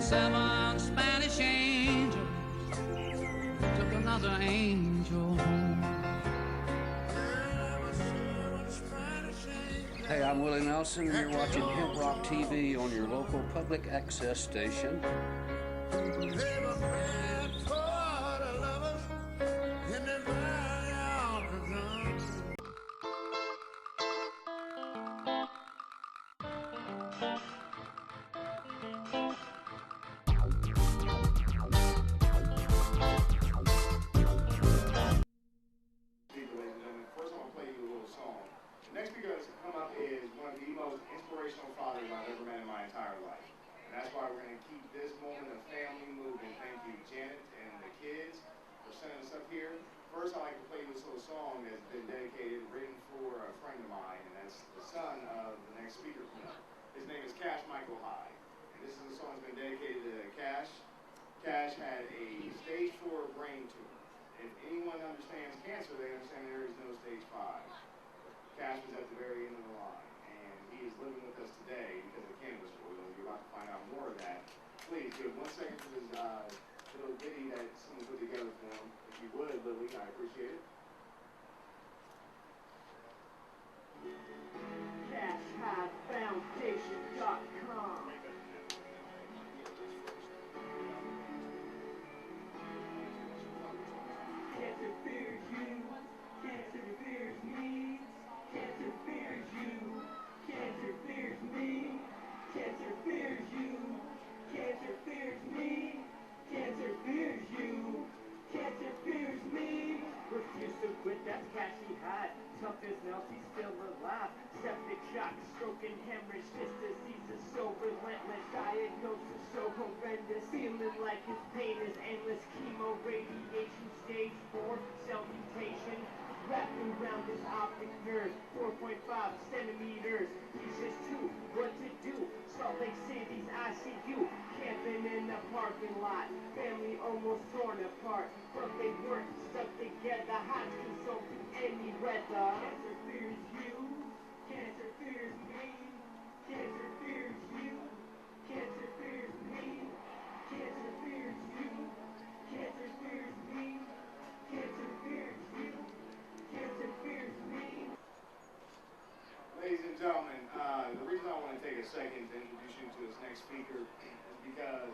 7 Spanish angels took another angel home. Hey, I'm Willie Nelson, and you're watching Hemp Rock TV on your local public access station. Next speaker that's come up is one of the most inspirational fathers I've ever met in my entire life. And that's why we're going to keep this moment of family moving. Thank you, Janet and the kids, for sending us up here. First, I'd like to play this little song that's been dedicated, written for a friend of mine, and that's the son of the next speaker coming up. His name is Michael Hyde. And this is a song that's been dedicated to Cash. Cash had a stage 4 brain tumor. If anyone understands cancer, they understand there is no stage 5. Cash was at the very end of the line, and he is living with us today because of cannabis oil. You're about to find out more of that. Please give 1 second for this little ditty that someone put together for him. If you would, Lily, I appreciate it. CashHideFoundation.com. Cancer fears you, cancer fears me, cancer fears you, cancer fears me, cancer fears you, cancer fears me, cancer fears you, cancer fears me. Refuse to quit, that's Cashy Hyde. Tough as nails, he's still alive. Septic shock, stroke and hemorrhage. This disease is so relentless. Diagnosis so horrendous. Feeling like his pain is endless. Chemo, radiation, stage 4, cell mutation. Wrapped around his optic nerve. 4.5 centimeters. He's just 2. What to do? Salt Lake City's ICU. Camping in the parking lot. Family almost torn apart. But they weren't stuck together. Hyde can soak through any weather. Cancer fears you. Cancer fears me. Cancer fears you. Cancer fears me. Cancer fears you. Cancer fears me. Cancer fears you. Cancer fears me. Ladies and gentlemen, the reason I want to take a second to introduce you to this next speaker is because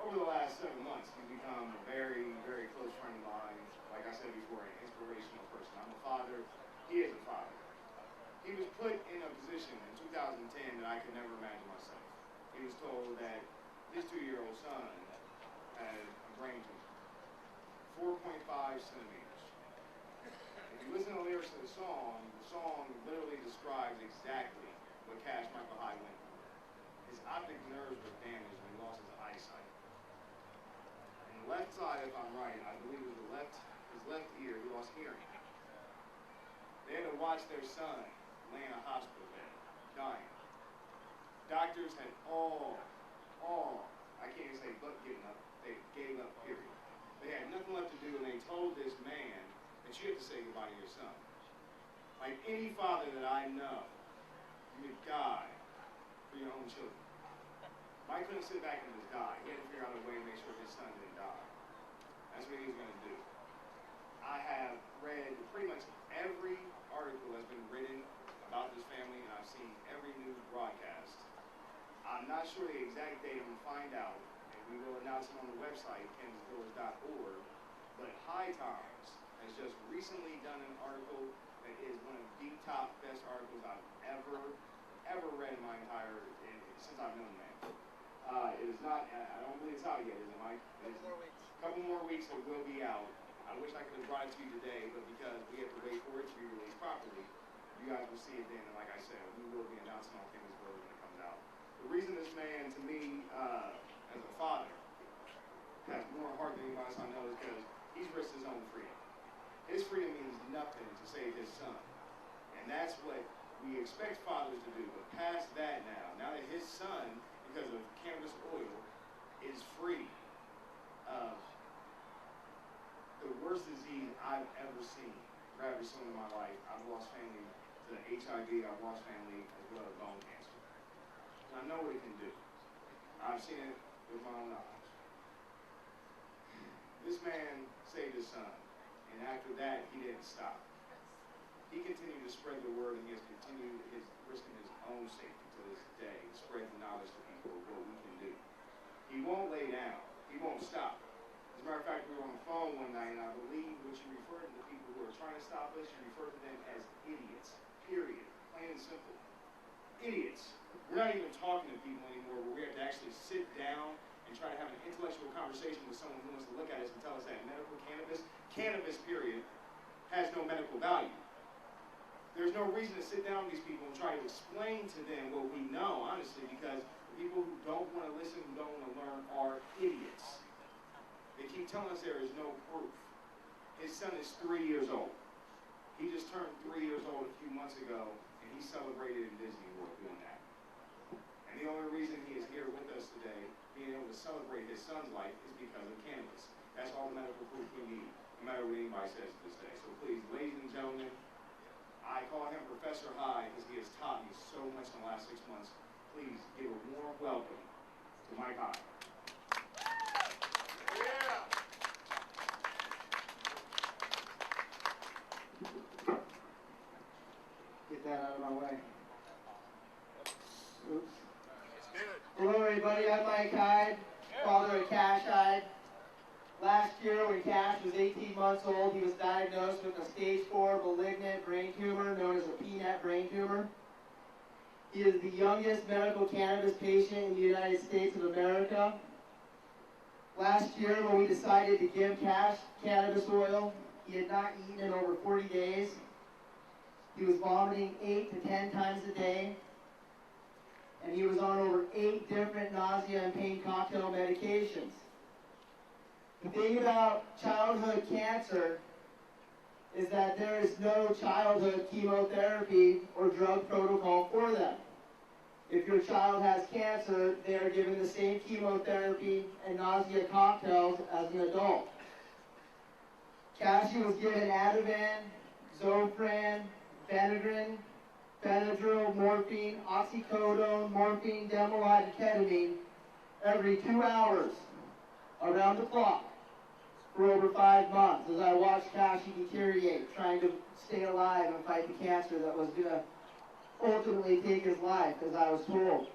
over the last 7 months, he's become a very, very close friend of mine. Like I said before, an inspirational person. I'm a father. He is a father. He was put in a position in 2010 that I could never imagine myself. He was told that his 2-year-old son had a brain tumor, 4.5 centimeters. If you listen to the lyrics of the song literally describes exactly what Michael Hyde went through. His optic nerves were damaged when he lost his eyesight. On the left side, if I'm right, I believe it was his left ear, he lost hearing. They had to watch their son lay in a hospital bed, dying. Doctors had all, I can't even say but giving up, they gave up, period. They had nothing left to do, and they told this man that you have to say goodbye to your son. Like any father that I know, you would die for your own children. Mike couldn't sit back and just die. He had to figure out a way to make sure his son didn't die. That's what he was going to do. I have read pretty much every article that's been written about this family, and I've seen every news broadcast. I'm not sure the exact date. I'm going to find out, and we will announce it on the website, kansasvillage.org. But Hyde Times has just recently done an article that is one of the top best articles I've ever read in my entire, since I've known the man. It is not, I don't believe it's out yet, is it, Mike? A couple more weeks it will be out. I wish I could have brought it to you today, but because we have to wait for it to be released properly, you guys will see it then. And like I said, we will be announcing on Cannabis when it comes out. The reason this man, to me, as a father, has more heart than anybody else I know is because he's risked his own freedom. His freedom means nothing to save his son. And that's what we expect fathers to do. But past that now that his son, because of cannabis oil, is free of the worst disease I've ever seen, gravity son in my life. I've lost family to HIV, I've lost family as well as bone cancer. And I know what it can do. I've seen it with my own eyes. This man saved his son, and after that, he didn't stop. He continued to spread the word, and he has continued risking his own safety to this day, to spread the knowledge to people of what we can do. He won't lay down. He won't stop. As a matter of fact, we were on the phone one night, and I believe what you referred to the people who are trying to stop us, you refer to them as idiots. Period. Plain and simple. Idiots. We're not even talking to people anymore where we have to actually sit down and try to have an intellectual conversation with someone who wants to look at us and tell us that medical cannabis, period, has no medical value. There's no reason to sit down with these people and try to explain to them what we know, honestly, because the people who don't want to listen, who don't want to learn, are idiots. They keep telling us there is no proof. His son is 3 years old. He just turned 3 years old a few months ago, and he celebrated in Disney World doing that. And the only reason he is here with us today, being able to celebrate his son's life, is because of cannabis. That's all the medical proof we need, no matter what anybody says to this day. So please, ladies and gentlemen, I call him Professor Hyde because he has taught me so much in the last 6 months. Please give a warm welcome to Mike Hyde. Yeah. Get that out of my way. Oops. Hello everybody, I'm Mike Hyde, father of Cash Hyde. Last year when Cash was 18 months old, he was diagnosed with a stage 4 malignant brain tumor known as a peanut brain tumor. He is the youngest medical cannabis patient in the United States of America. Last year when we decided to give Cash cannabis oil, he had not eaten in over 40 days. He was vomiting 8 to 10 times a day. And he was on over 8 different nausea and pain cocktail medications. The thing about childhood cancer is that there is no childhood chemotherapy or drug protocol for them. If your child has cancer, they are given the same chemotherapy and nausea cocktails as an adult. Cassie was given Ativan, Zofran, Phenergan, Benadryl, morphine, oxycodone, morphine, Demerol, and ketamine every 2 hours around the clock for over 5 months as I watched Cassie deteriorate, trying to stay alive and fight the cancer that was going to ultimately take his life, as I was told.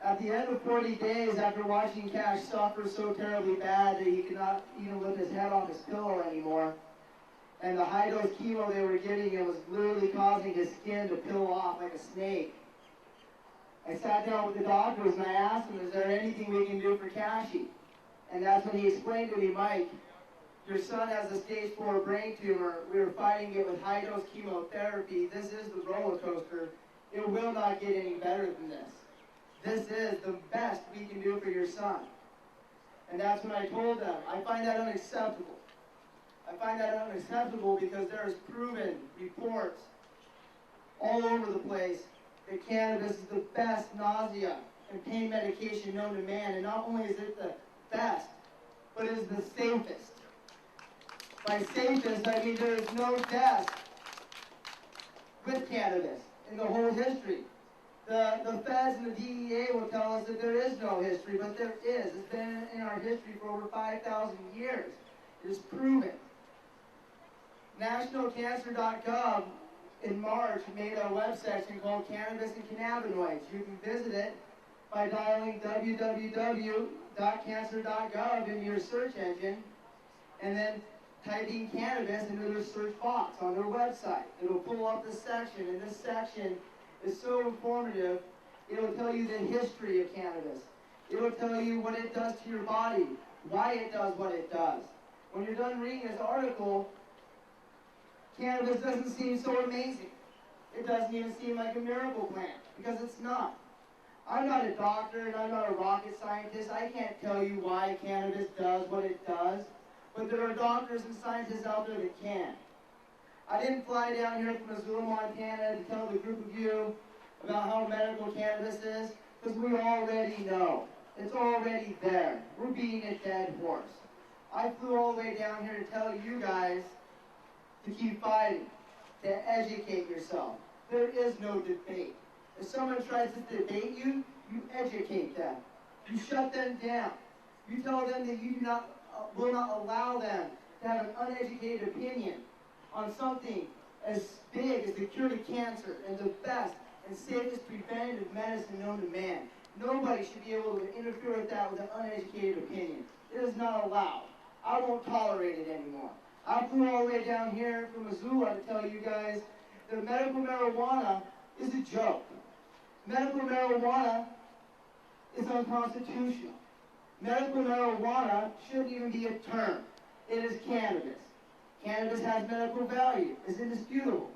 At the end of 40 days, after watching Cash suffer so terribly bad that he could not even lift his head off his pillow anymore, and the high-dose chemo they were giving him was literally causing his skin to peel off like a snake, I sat down with the doctors and I asked them, is there anything we can do for Cassie? And that's when he explained to me, Mike, your son has a stage 4 brain tumor. We are fighting it with high-dose chemotherapy. This is the roller coaster. It will not get any better than this. This is the best we can do for your son. And that's when I told them, I find that unacceptable. I find that unacceptable because there is proven reports all over the place that cannabis is the best nausea and pain medication known to man. And not only is it the best, but it is the safest. By safest, I mean there is no death with cannabis in the whole history. The feds and the DEA will tell us that there is no history, but there is. It's been in our history for over 5,000 years. It is proven. NationalCancer.gov in March made a web section called Cannabis and Cannabinoids. You can visit it by dialing www.cancer.gov in your search engine and then typing cannabis into their search box on their website. It'll pull up this section, and this section is so informative. It'll tell you the history of cannabis. It'll tell you what it does to your body, why it does what it does. When you're done reading this article, cannabis doesn't seem so amazing. It doesn't even seem like a miracle plant, because it's not. I'm not a doctor and I'm not a rocket scientist. I can't tell you why cannabis does what it does, but there are doctors and scientists out there that can. I didn't fly down here from Missoula, Montana to tell the group of you about how medical cannabis is, because we already know. It's already there. We're beating a dead horse. I flew all the way down here to tell you guys to keep fighting, to educate yourself. There is no debate. If someone tries to debate you, you educate them. You shut them down. You tell them that you will not allow them to have an uneducated opinion on something as big as the cure to cancer and the best and safest preventative medicine known to man. Nobody should be able to interfere with that with an uneducated opinion. It is not allowed. I won't tolerate it anymore. I flew all the way down here from Missoula to tell you guys that medical marijuana is a joke. Medical marijuana is unconstitutional. Medical marijuana shouldn't even be a term. It is cannabis. Cannabis has medical value. It's indisputable.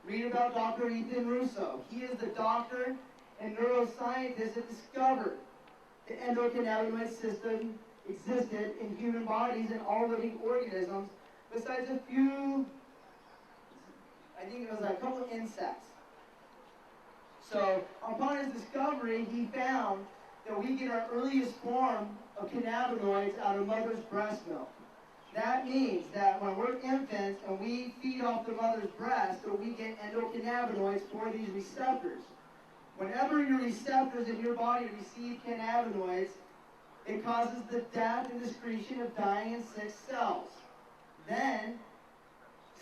Read about Dr. Ethan Russo. He is the doctor and neuroscientist that discovered the endocannabinoid system existed in human bodies and all living organisms, besides a few, I think it was a couple of insects. So upon his discovery, he found that we get our earliest form of cannabinoids out of mother's breast milk. That means that when we're infants and we feed off the mother's breast, that we get endocannabinoids for these receptors. Whenever your receptors in your body receive cannabinoids, it causes the death and excretion of dying and sick cells. Then,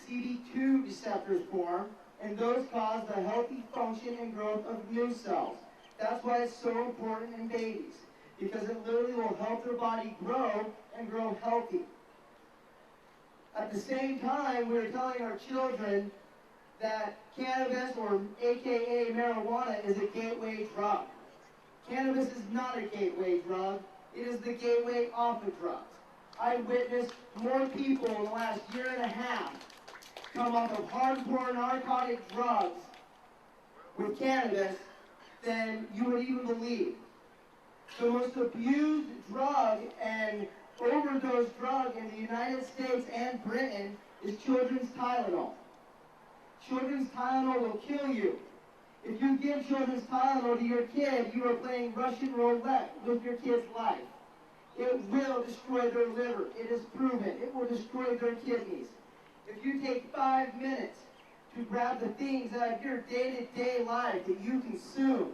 CD2 receptors form, and those cause the healthy function and growth of new cells. That's why it's so important in babies, because it literally will help their body grow and grow healthy. At the same time, we're telling our children that cannabis, or AKA marijuana, is a gateway drug. Cannabis is not a gateway drug. It is the gateway off of drugs. I witnessed more people in the last year and a half come off of hardcore narcotic drugs with cannabis than you would even believe. The most abused drug and overdose drug in the United States and Britain is children's Tylenol. Children's Tylenol will kill you. If you give children's Tylenol to your kid, you are playing Russian roulette with your kid's life. It will destroy their liver. It is proven. It will destroy their kidneys. If you take 5 minutes to grab the things out of your day-to-day life that you consume,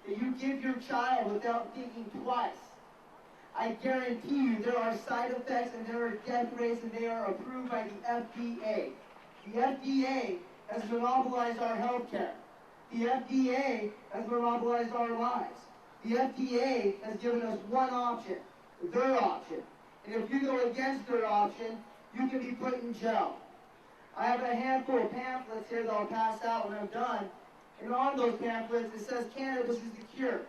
that you give your child without thinking twice, I guarantee you there are side effects and there are death rates, and they are approved by the FDA. The FDA has monopolized our health care. The FDA has monopolized our lives. The FDA has given us one option, their option. And if you go against their option, you can be put in jail. I have a handful of pamphlets here that I'll pass out when I'm done. And on those pamphlets, it says cannabis is the cure.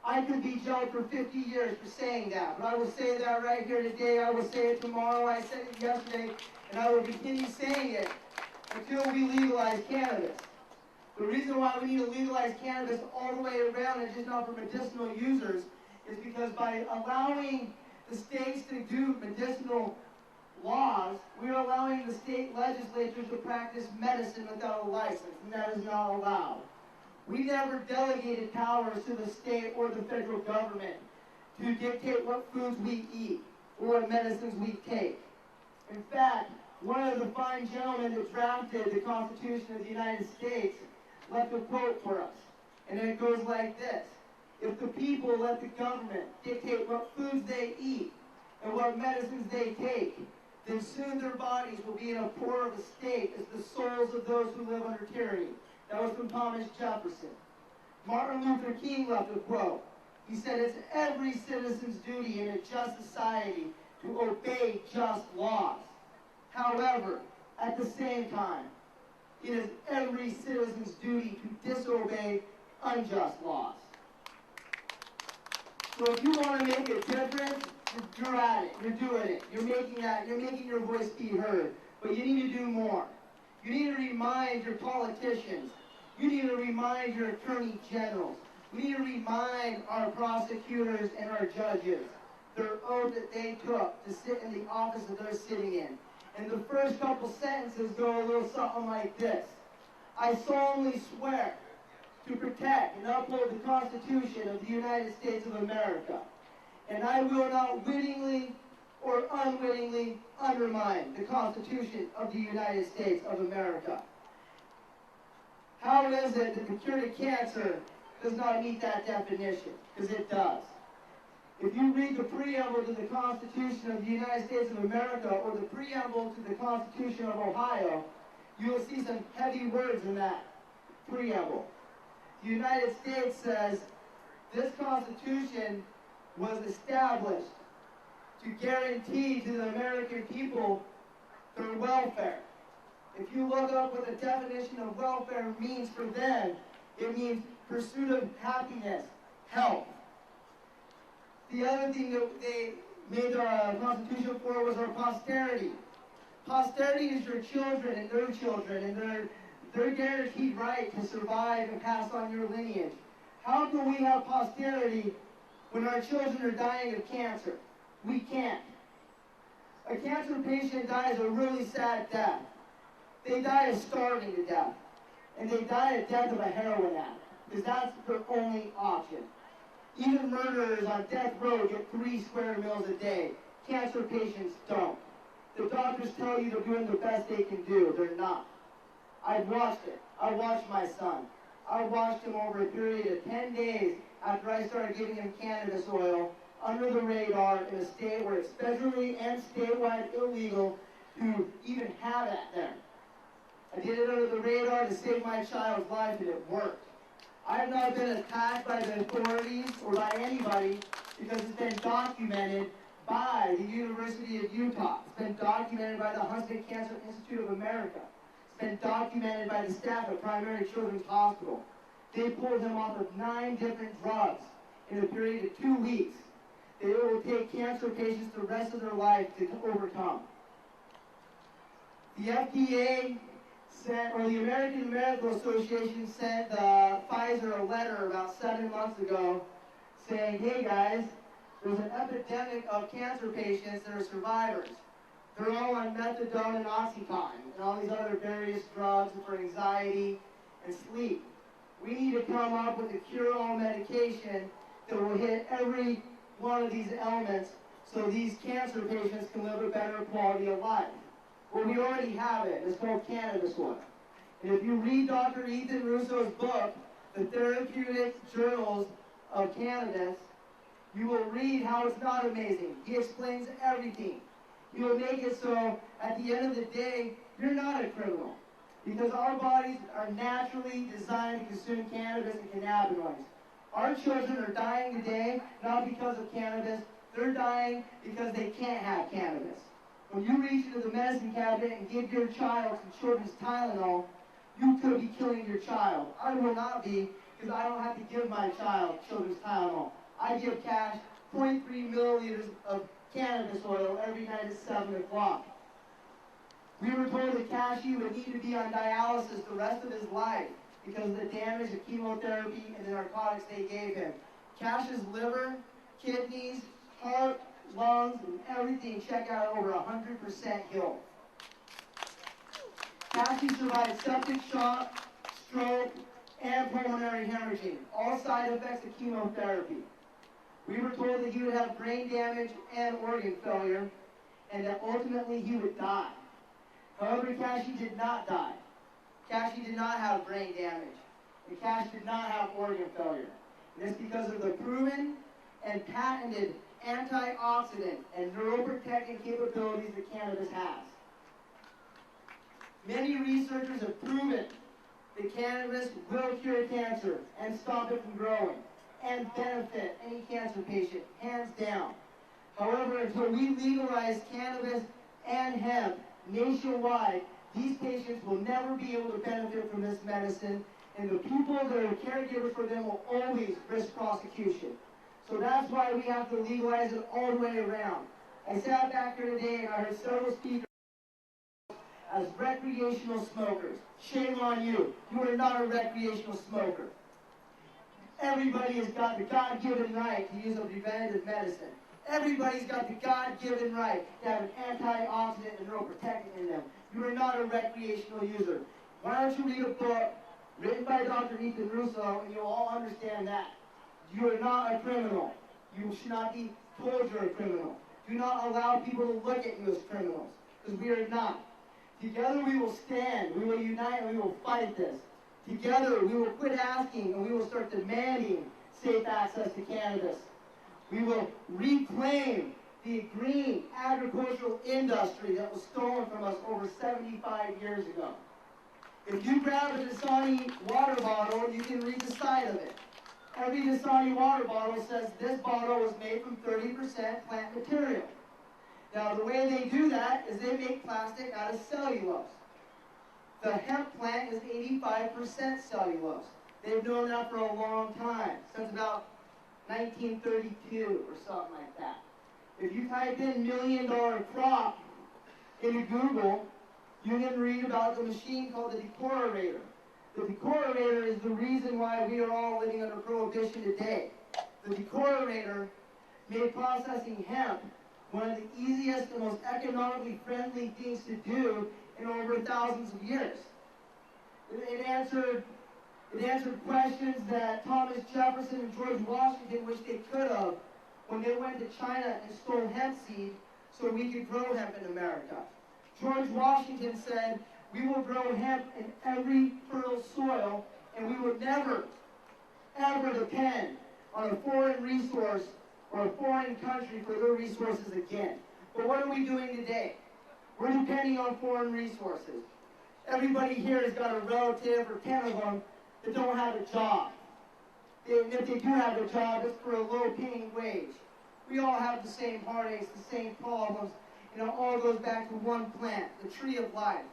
I could be jailed for 50 years for saying that, but I will say that right here today. I will say it tomorrow. I said it yesterday, and I will continue saying it until we legalize cannabis. The reason why we need to legalize cannabis all the way around and just not for medicinal users is because by allowing the states to do medicinal laws, we are allowing the state legislatures to practice medicine without a license, and that is not allowed. We never delegated powers to the state or the federal government to dictate what foods we eat or what medicines we take. In fact, one of the fine gentlemen that drafted the Constitution of the United States left a quote for us, and it goes like this: if the people let the government dictate what foods they eat and what medicines they take, then soon their bodies will be in a poor of a state as the souls of those who live under tyranny. That was from Thomas Jefferson. Martin Luther King left a quote. He said, it's every citizen's duty in a just society to obey just laws. However, at the same time, it is every citizen's duty to disobey unjust laws. So if you want to make a difference, you're at it. You're doing it. You're making your voice be heard. But you need to do more. You need to remind your politicians. You need to remind your attorney generals. We need to remind our prosecutors and our judges their oath that they took to sit in the office that they're sitting in. And the first couple sentences go a little something like this: I solemnly swear to protect and uphold the Constitution of the United States of America, and I will not wittingly or unwittingly undermine the Constitution of the United States of America. How is it that the cure to cancer does not meet that definition? Because it does. If you read the preamble to the Constitution of the United States of America or the preamble to the Constitution of Ohio, you will see some heavy words in that preamble. The United States says this Constitution was established to guarantee to the American people their welfare. If you look up what the definition of welfare means for them, it means pursuit of happiness, health. The other thing that they made our Constitution for was our posterity. Posterity is your children and their children, and their guaranteed right to survive and pass on your lineage. How can we have posterity when our children are dying of cancer? We can't. A cancer patient dies a really sad death. They die of starving to death. And they die a death of a heroin addict, because that's their only option. Even murderers on death row get 3 square meals a day. Cancer patients don't. The doctors tell you they're doing the best they can do. They're not. I've watched it. I watched my son. I watched him over a period of 10 days after I started giving him cannabis oil under the radar in a state where it's federally and statewide illegal to even have it there. I did it under the radar to save my child's life, and it worked. I have not been attacked by the authorities or by anybody because it's been documented by the University of Utah. It's been documented by the Huntsman Cancer Institute of America. It's been documented by the staff at Primary Children's Hospital. They pulled him off of 9 different drugs in a period of 2 weeks. They will take cancer patients the rest of their life to overcome. The FDA sent, or the American Medical Association sent Pfizer a letter about 7 months ago saying, hey guys, there's an epidemic of cancer patients that are survivors. They're all on methadone and Oxycontin and all these other various drugs for anxiety and sleep. We need to come up with a cure-all medication that will hit every one of these elements so these cancer patients can live a better quality of life. Well, we already have it. It's called cannabis oil. And if you read Dr. Ethan Russo's book, The Therapeutic Journals of Cannabis, you will read how it's not amazing. He explains everything. He will make it so at the end of the day, you're not a criminal. Because our bodies are naturally designed to consume cannabis and cannabinoids. Our children are dying today not because of cannabis, they're dying because they can't have cannabis. When you reach into the medicine cabinet and give your child some children's Tylenol, you could be killing your child. I will not be, because I don't have to give my child children's Tylenol. I give Cash 0.3 milliliters of cannabis oil every night at 7 o'clock. We were told that Cashy would need to be on dialysis the rest of his life because of the damage of chemotherapy and the narcotics they gave him. Cash's liver, kidneys, heart, lungs, and everything check out over 100% healed. Cashy survived septic shock, stroke, and pulmonary hemorrhaging, all side effects of chemotherapy. We were told that he would have brain damage and organ failure, and that ultimately he would die. However, Cashy did not die. Cashy did not have brain damage, and Cash did not have organ failure. And it's because of the proven and patented antioxidant and neuroprotecting capabilities that cannabis has. Many researchers have proven that cannabis will cure cancer and stop it from growing and benefit any cancer patient, hands down. However, until we legalize cannabis and hemp nationwide, these patients will never be able to benefit from this medicine, and the people that are caregivers for them will always risk prosecution. So that's why we have to legalize it all the way around. I sat back here today and I heard several speakers as recreational smokers. Shame on you. You are not a recreational smoker. Everybody has got the God-given right to use a preventative medicine. Everybody's got the God-given right to have an antioxidant and neuroprotectant in them. You are not a recreational user. Why don't you read a book written by Dr. Ethan Russo and you'll all understand that. You are not a criminal. You should not be told you're a criminal. Do not allow people to look at you as criminals, because we are not. Together we will stand, we will unite, and we will fight this. Together we will quit asking and we will start demanding safe access to cannabis. We will reclaim the green agricultural industry that was stolen from us over 75 years ago. If you grab a Dasani water bottle, you can read the side of it. Every Dasani water bottle says this bottle was made from 30% plant material. Now, the way they do that is they make plastic out of cellulose. The hemp plant is 85% cellulose. They've known that for a long time, since about 1932 or something like that. If you type in $1 million crop into Google, you can read about the machine called the decorator. The decorator is the reason why we are all living under prohibition today. The decorator made processing hemp one of the easiest and most economically friendly things to do in over thousands of years. It answered questions that Thomas Jefferson and George Washington wished they could have when they went to China and stole hemp seed so we could grow hemp in America. George Washington said, "We will grow hemp in every fertile soil, and we will never, ever depend on a foreign resource or a foreign country for their resources again." But what are we doing today? We're depending on foreign resources. Everybody here has got a relative, or 10 of them, that don't have a job. And if they do have a job, it's for a low-paying wage. We all have the same heartaches, the same problems, and it all goes back to one plant, the tree of life.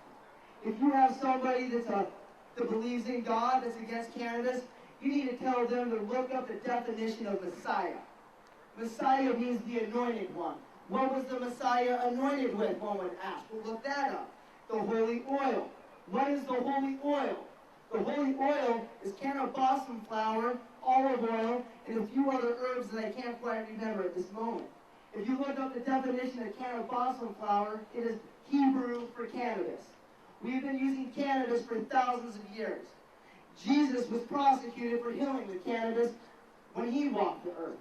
If you have somebody that believes in God, that's against cannabis, you need to tell them to look up the definition of Messiah. Messiah means the anointed one. What was the Messiah anointed with, one would ask? Well, look that up. The holy oil. What is the holy oil? The holy oil is cannabis flower, olive oil, and a few other herbs that I can't quite remember at this moment. If you look up the definition of cannabis flower, it is Hebrew for cannabis. We've been using cannabis for thousands of years. Jesus was prosecuted for healing with cannabis when he walked the earth.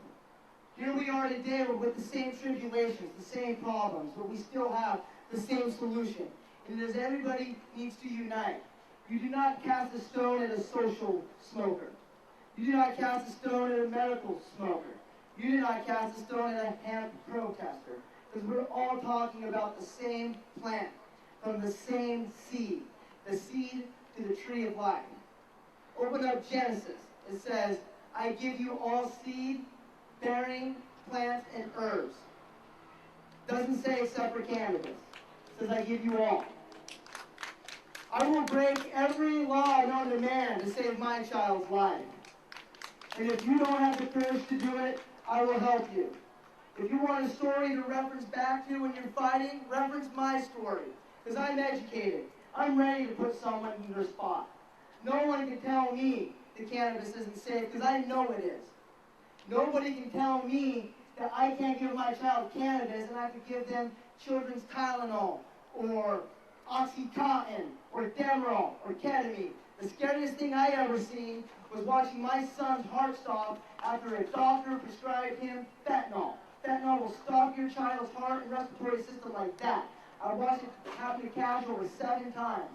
Here we are today with the same tribulations, the same problems, but we still have the same solution. And it is everybody needs to unite. You do not cast a stone at a social smoker. You do not cast a stone at a medical smoker. You do not cast a stone at a hemp protester. Because we're all talking about the same plant, from the same seed, the seed to the tree of life. Open up Genesis. It says, "I give you all seed, bearing plants, and herbs." Doesn't say except for cannabis. It says, "I give you all." I will break every law known to man to save my child's life. And if you don't have the courage to do it, I will help you. If you want a story to reference back to when you're fighting, reference my story. Because I'm educated. I'm ready to put someone in their spot. No one can tell me that cannabis isn't safe, because I know it is. Nobody can tell me that I can't give my child cannabis and I could give them children's Tylenol or Oxycontin or Demerol or ketamine. The scariest thing I ever seen was watching my son's heart stop after a doctor prescribed him fentanyl. Fentanyl will stop your child's heart and respiratory system like that. I watched it happen to Cash over 7 times.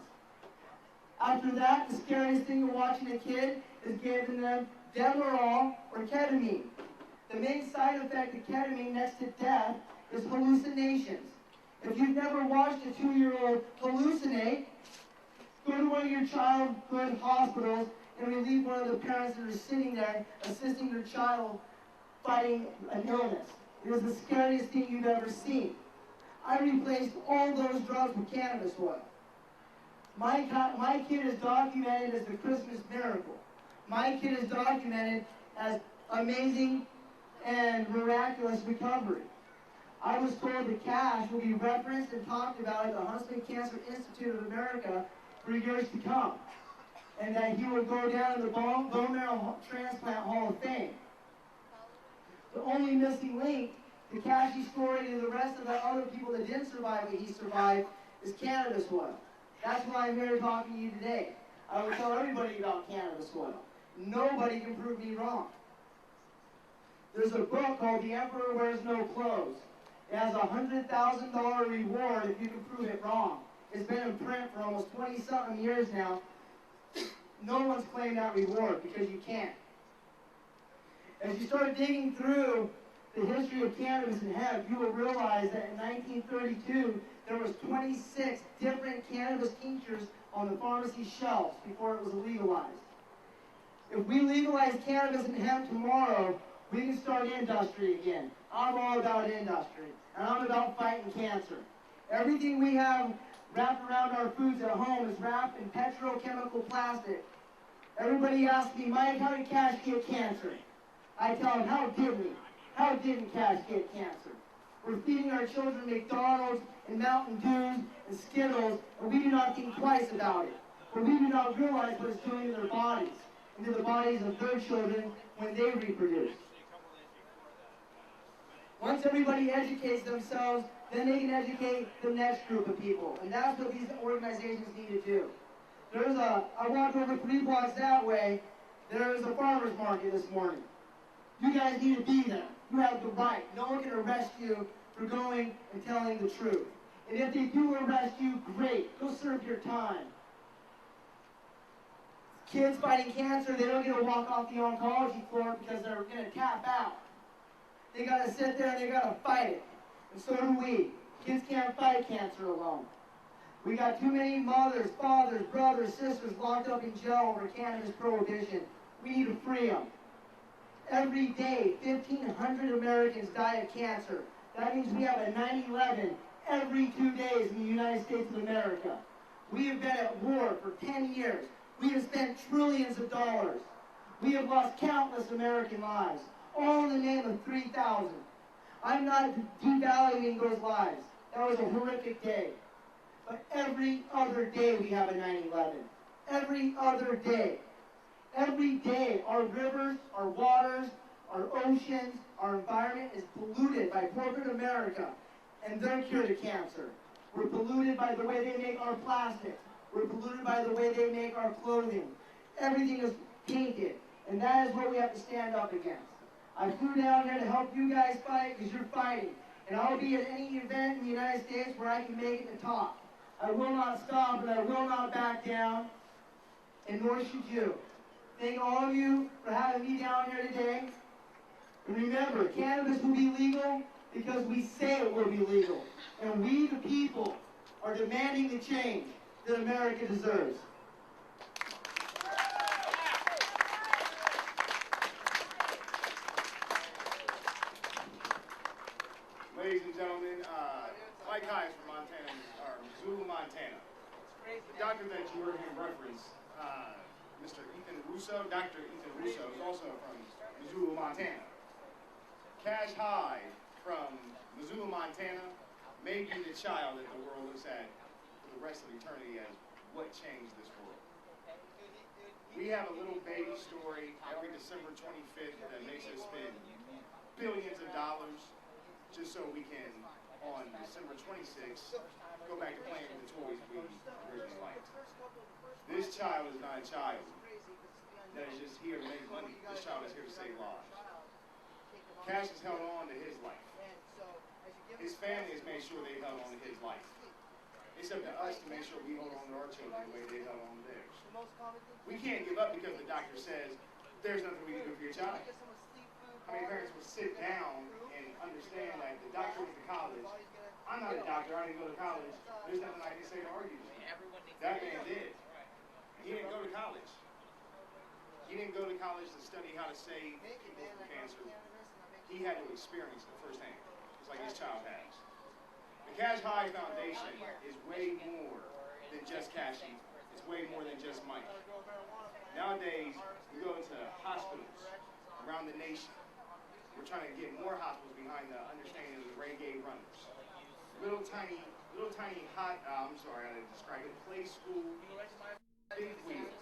After that, the scariest thing of watching a kid is giving them Demerol or ketamine. The main side effect of ketamine next to death is hallucinations. If you've never watched a 2-year-old hallucinate, go to one of your childhood hospitals and relieve one of the parents that are sitting there assisting their child fighting an illness. It is the scariest thing you've ever seen. I replaced all those drugs with cannabis oil. My kid is documented as the Christmas miracle. My kid is documented as amazing and miraculous recovery. I was told that Cash will be referenced and talked about at the Huntsman Cancer Institute of America for years to come, and that he will go down in the bone marrow transplant Hall of Fame. The only missing link to Cash's story to the rest of the other people that didn't survive what he survived is cannabis oil. That's why I'm here talking to you today. I will tell everybody about cannabis oil. Nobody can prove me wrong. There's a book called The Emperor Wears No Clothes. It has a $100,000 reward if you can prove it wrong. It's been in print for almost 20-something years now. No one's claimed that reward because you can't. As you start digging through the history of cannabis and hemp, you will realize that in 1932, there was 26 different cannabis tinctures on the pharmacy shelves before it was legalized. If we legalize cannabis and hemp tomorrow, we can start industry again. I'm all about industry, and I'm about fighting cancer. Everything we have wrapped around our foods at home is wrapped in petrochemical plastic. Everybody asks me, Mike, how did Cash get cancer? I tell them, how did we? How didn't Cash get cancer? We're feeding our children McDonald's and Mountain Dews and Skittles, and we do not think twice about it. But we do not realize what it's doing to their bodies, and to the bodies of their children when they reproduce. Once everybody educates themselves, then they can educate the next group of people, and that's what these organizations need to do. I walked over 3 blocks that way, there is a farmer's market this morning. You guys need to be there. You have the right. No one can arrest you for going and telling the truth. And if they do arrest you, great. Go serve your time. Kids fighting cancer, they don't get to walk off the oncology floor because they're going to tap out. They got to sit there and they got to fight it. And so do we. Kids can't fight cancer alone. We got too many mothers, fathers, brothers, sisters locked up in jail over cannabis prohibition. We need to free them. Every day, 1,500 Americans die of cancer. That means we have a 9/11 every 2 days in the United States of America. We have been at war for 10 years. We have spent trillions of dollars. We have lost countless American lives, all in the name of 3,000. I'm not devaluing those lives. That was a horrific day. But every other day we have a 9/11. Every other day. Every day our rivers, our waters, our oceans, our environment is polluted by corporate America and their cure to cancer. We're polluted by the way they make our plastic. We're polluted by the way they make our clothing. Everything is tainted, and that is what we have to stand up against. I flew down here to help you guys fight because you're fighting. And I'll be at any event in the United States where I can make it to talk. I will not stop and I will not back down, and nor should you. Thank all of you for having me down here today. And remember, cannabis will be legal because we say it will be legal. And we, the people, are demanding the change that America deserves. Ladies and gentlemen, Mike Hyde from Montana, or Missoula, Montana. The doctor that you heard him reference, Mr. Ethan Russo, Dr. Ethan Russo, is also from Missoula, Montana. Cash Hyde from Missoula, Montana, may be the child that the world looks at for the rest of eternity as what changed this world. We have a little baby story every December 25th that makes us spend billions of dollars just so we can, on December 26th, go back to playing with the toys we originally liked. This child is not a child that is just here to make money. This child is here to save lives. Cash has held on to his life. His family has made sure they held on to his life. It's up to us to make sure we hold on to our children the way they held on to theirs. We can't give up because the doctor says there's nothing we can do for your child. How many parents will sit down and understand that the doctor went to college? I'm not a doctor, I didn't go to college. There's nothing I can say to argue with you. That man did. He didn't go to college. He didn't go to college to study how to save people from cancer. He had to experience it firsthand, just like his child has. The Cash Hyde Foundation is way more than just Cashy. It's way more than just Mike. Nowadays, we go into hospitals around the nation. We're trying to get more hospitals behind the understanding of the reggae runners. Little tiny hot, I'm sorry, I had to describe it, play school, big wheels.